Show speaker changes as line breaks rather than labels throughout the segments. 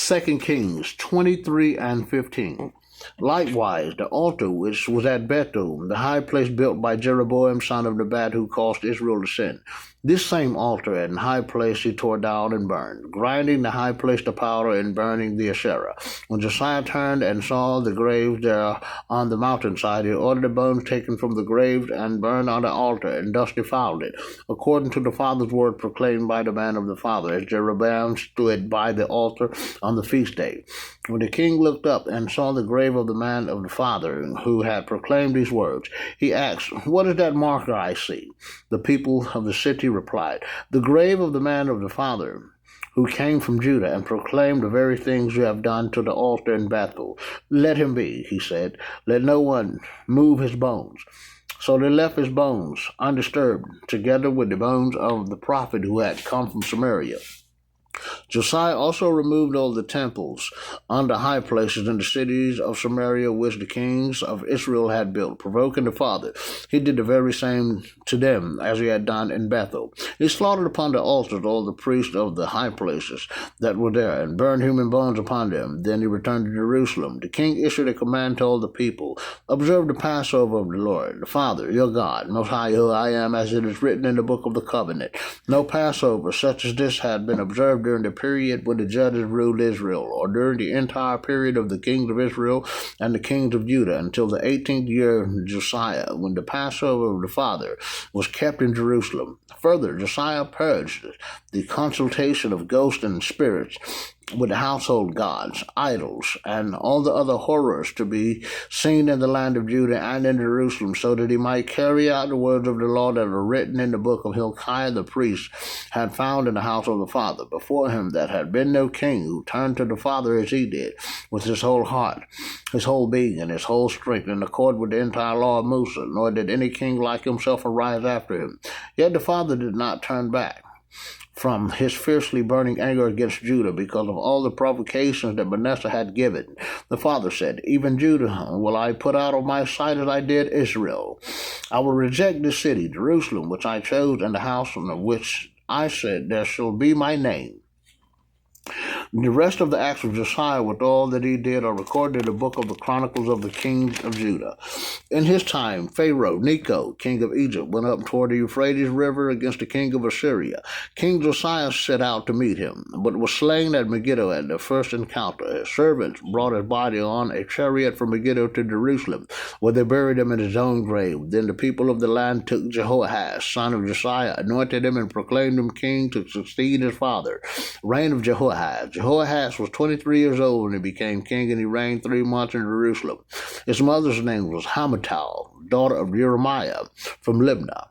2 Kings 23 and 15. Likewise, the altar which was at Bethel, the high place built by Jeroboam son of Nebat, who caused Israel to sin. This same altar and high place he tore down and burned, grinding the high place to powder and burning the Asherah. When Josiah turned and saw the graves there on the mountainside, he ordered the bones taken from the graves and burned on the altar, and thus defiled it, according to the father's word proclaimed by the man of the father, as Jeroboam stood by the altar on the feast day. When the king looked up and saw the grave of the man of the father who had proclaimed these words, he asked, "What is that marker I see?" The people of the city replied, "The grave of the man of the father who came from Judah and proclaimed the very things you have done to the altar in Bethel. Let him be," he said. "Let no one move his bones." So they left his bones undisturbed, together with the bones of the prophet who had come from Samaria. Josiah also removed all the temples on the high places in the cities of Samaria which the kings of Israel had built, provoking the father. He did the very same to them as he had done in Bethel. He slaughtered upon the altars all the priests of the high places that were there, and burned human bones upon them. Then he returned to Jerusalem. The king issued a command to all the people, "Observe the Passover of the Lord, the Father, your God, Most High, who I am, as it is written in the book of the covenant." No Passover such as this had been observed during the period when the judges ruled Israel, or during the entire period of the kings of Israel and the kings of Judah, until the 18th year of Josiah, when the Passover of the Father was kept in Jerusalem. Further, Josiah purged the consultation of ghosts and spirits with the household gods, idols, and all the other horrors to be seen in the land of Judah and in Jerusalem, so that he might carry out the words of the law that are written in the book of Hilkiah the priest had found in the house of the Father. Before him that had been no king who turned to the Father as he did, with his whole heart, his whole being, and his whole strength, in accord with the entire law of Musa, nor did any king like himself arise after him. Yet the Father did not turn back from his fiercely burning anger against Judah because of all the provocations that Manasseh had given. The Father said, "Even Judah will I put out of my sight as I did Israel. I will reject this city, Jerusalem, which I chose, and the house from which I said, there shall be my name." The rest of the acts of Josiah with all that he did are recorded in the book of the Chronicles of the Kings of Judah. In his time, Pharaoh Necho, king of Egypt, went up toward the Euphrates River against the king of Assyria. King Josiah set out to meet him, but was slain at Megiddo at the first encounter. His servants brought his body on a chariot from Megiddo to Jerusalem, where they buried him in his own grave. Then the people of the land took Jehoahaz, son of Josiah, anointed him, and proclaimed him king to succeed his father. Reign of Jehoahaz. Jehoahaz was 23 years old when he became king, and he reigned 3 months in Jerusalem. His mother's name was Hamutal, daughter of Jeremiah from Libnah.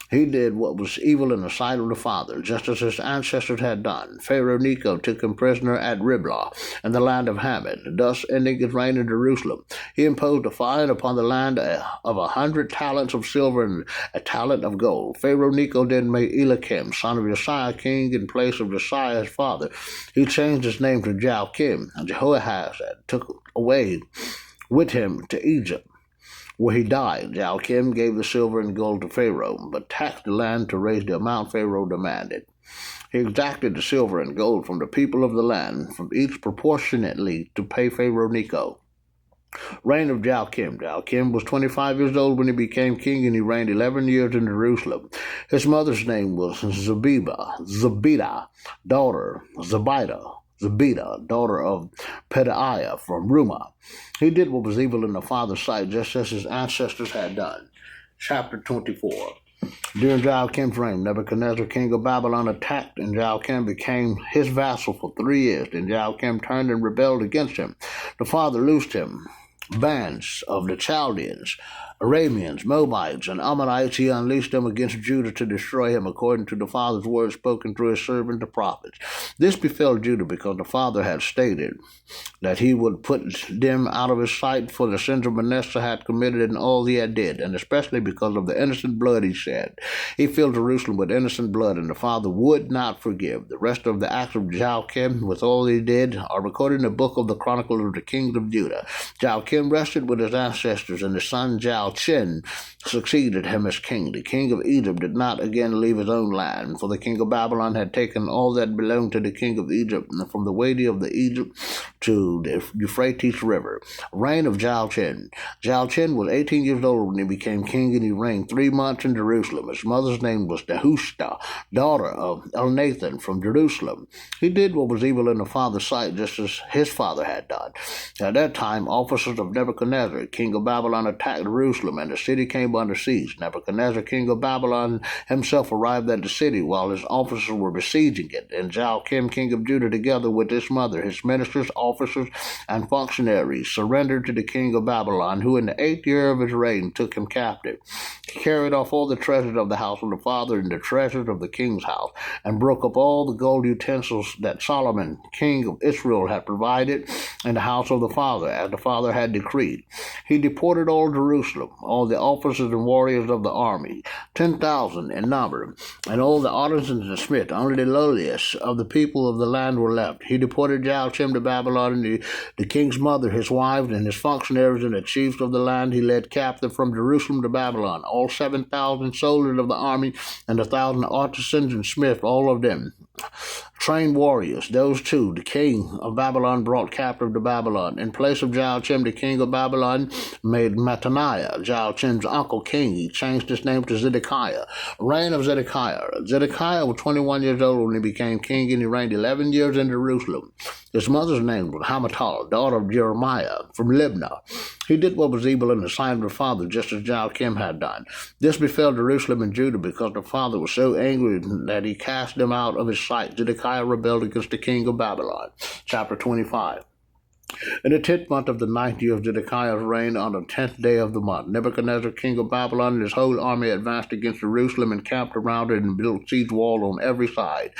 He did what was evil in the sight of the Father, just as his ancestors had done. Pharaoh Necho took him prisoner at Riblah in the land of Hammon, thus ending his reign in Jerusalem. He imposed a fine upon the land of 100 talents of silver and a talent of gold. Pharaoh Necho then made Eliakim, son of Josiah, king in place of Josiah his father. He changed his name to Joachim, and Jehoahaz took away with him to Egypt, where he died. Joachim gave the silver and gold to Pharaoh, but taxed the land to raise the amount Pharaoh demanded. He exacted the silver and gold from the people of the land, from each proportionately, to pay Pharaoh Necho. Reign of Joachim. Joachim was 25 years old when he became king, and he reigned 11 years in Jerusalem. His mother's name was Zebida, daughter Zebida, daughter of Pedaiah from Rumah. He did what was evil in the Father's sight, just as his ancestors had done. Chapter 24. During Joachim's reign, Nebuchadnezzar, king of Babylon, attacked, and Joachim became his vassal for 3 years. Then Joachim turned and rebelled against him. The Father loosed him bands of the Chaldeans, Arameans, Moabites, and Ammonites. He unleashed them against Judah to destroy him, according to the Father's words spoken through his servant the prophets. This befell Judah because the Father had stated that he would put them out of his sight for the sins of Manasseh had committed and all he had did, and especially because of the innocent blood he shed. He filled Jerusalem with innocent blood, and the Father would not forgive. The rest of the acts of Joachim, with all he did, are recorded in the book of the Chronicles of the Kings of Judah. Joachim rested with his ancestors, and his son Joachim Jalchin succeeded him as king. The king of Egypt did not again leave his own land, for the king of Babylon had taken all that belonged to the king of Egypt, from the Wadi of the Egypt to the Euphrates River. Reign of Jalchin. Jalchin was 18 years old when he became king, and he reigned 3 months in Jerusalem. His mother's name was Nehushta, daughter of Elnathan from Jerusalem. He did what was evil in the father's sight, just as his father had done. At that time, officers of Nebuchadnezzar, king of Babylon, attacked Jerusalem, and the city came under siege. Nebuchadnezzar, king of Babylon, himself arrived at the city while his officers were besieging it, and Joachim, king of Judah, together with his mother, his ministers, officers, and functionaries, surrendered to the king of Babylon, who in the 8th year of his reign took him captive. He carried off all the treasures of the house of the father and the treasures of the king's house, and broke up all the gold utensils that Solomon, king of Israel, had provided in the house of the father, as the father had decreed. He deported all Jerusalem, all the officers and warriors of the army, 10,000 in number, and all the artisans and smiths. Only the lowliest of the people of the land were left. He deported Joachim to Babylon, and the king's mother, his wives, and his functionaries, and the chiefs of the land he led captive from Jerusalem to Babylon, all 7,000 soldiers of the army, and 1,000 artisans and smiths, all of them trained warriors. Those two the king of Babylon brought captive to Babylon. In place of Joachim, the king of Babylon made Mattaniah, Joachim's uncle, king. He changed his name to Zedekiah. Reign of Zedekiah. Zedekiah was 21 years old when he became king, and he reigned 11 years in Jerusalem. His mother's name was Hamutal, daughter of Jeremiah, from Libnah. He did what was evil in the sight of the father, just as Joachim had done. This befell Jerusalem and Judah, because the father was so angry that he cast them out of his sight. Zedekiah rebelled against the king of Babylon. Chapter 25. In the 10th month of the 9th year of Zedekiah's reign, on the 10th day of the month, Nebuchadnezzar, king of Babylon, and his whole army advanced against Jerusalem and camped around it and built siege walls on every side.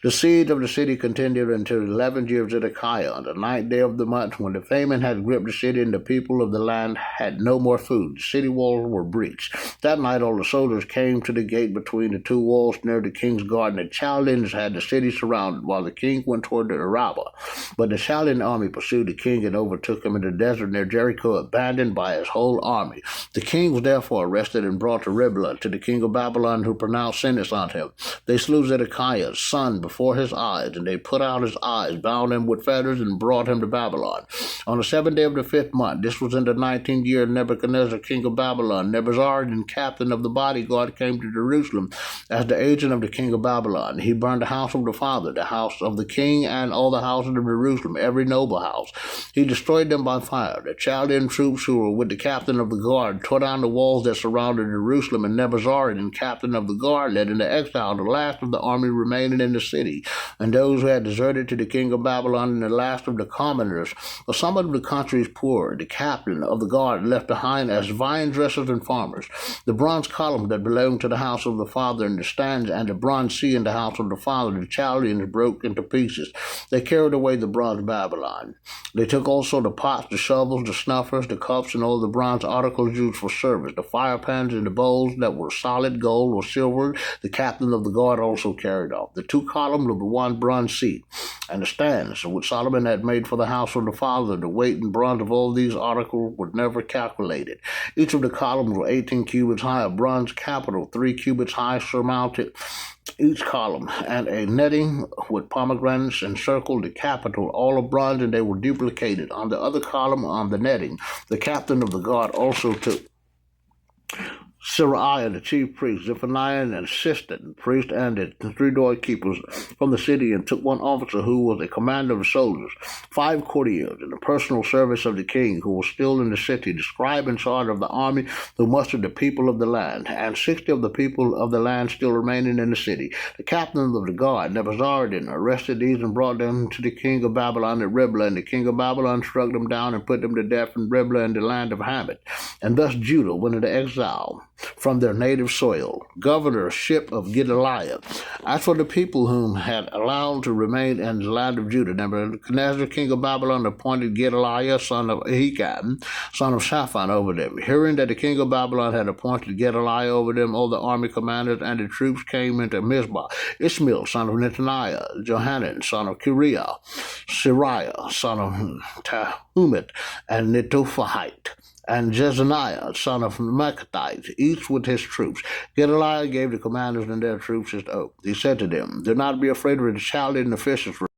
The siege of the city continued until the 11th year of Zedekiah, on the 9th day of the month, when the famine had gripped the city and the people of the land had no more food. The city walls were breached. That night all the soldiers came to the gate between the two walls near the king's garden. The Chaldeans had the city surrounded, while the king went toward the Arabah. But the Chaldean army pursued the king and overtook him in the desert near Jericho, abandoned by his whole army. The king was therefore arrested and brought to Riblah, to the king of Babylon, who pronounced sentence on him. They slew Zedekiah's son before his eyes, and they put out his eyes, bound him with fetters, and brought him to Babylon. On the 7th day of the 5th month, this was in the 19th year of Nebuchadnezzar, king of Babylon, Nebuzaradan, captain of the bodyguard, came to Jerusalem as the agent of the king of Babylon. He burned the house of the father, the house of the king, and all the houses of Jerusalem, every noble house. He destroyed them by fire. The Chaldean troops who were with the captain of the guard tore down the walls that surrounded Jerusalem, and Nebuzaradan, captain of the guard, led into exile the last of the army remaining in the city, and those who had deserted to the king of Babylon, and the last of the commoners. For some of the country's poor, the captain of the guard left behind as vine dressers and farmers. The bronze column that belonged to the house of the father, and the stands and the bronze sea in the house of the father, the Chaldeans broke into pieces. They carried away the bronze Babylon. They took also the pots, the shovels, the snuffers, the cups, and all the bronze articles used for service. The fire pans and the bowls that were solid gold or silver, the captain of the guard also carried off. The 2 columns of the 1 bronze seat, and the stands which Solomon had made for the house of the father. The weight in bronze of all these articles was never calculated. Each of the columns were 18 cubits high, a bronze capital 3 cubits high surmounted each column, and a netting with pomegranates encircled the capital, all of bronze, and they were duplicated. On the other column, on the netting, the captain of the guard also took Seraiah, the chief priest, Zephaniah, an assistant priest, and the 3 doorkeepers from the city, and took 1 officer who was a commander of the soldiers, 5 courtiers in the personal service of the king, who was still in the city, the scribe in charge of the army who mustered the people of the land, and 60 of the people of the land still remaining in the city. The captain of the guard, Nebuzaradan, arrested these and brought them to the king of Babylon at Riblah, and the king of Babylon struck them down and put them to death in Riblah in the land of Hamath. And thus Judah went into exile from their native soil. Governorship of Gedaliah. As for the people whom had allowed to remain in the land of Judah, Nebuchadnezzar, king of Babylon, appointed Gedaliah, son of Ahikam, son of Shaphan, over them. Hearing that the king of Babylon had appointed Gedaliah over them, all the army commanders and the troops came into Mizpah. Ishmael, son of Nethaniah, Johanan, son of Kiriah, Seraiah, son of Humit, and Netophathite, and Jezaniah, son of Machathite, each with his troops. Gedaliah gave the commanders and their troops his oath. He said to them, "Do not be afraid of the Chaldean officials,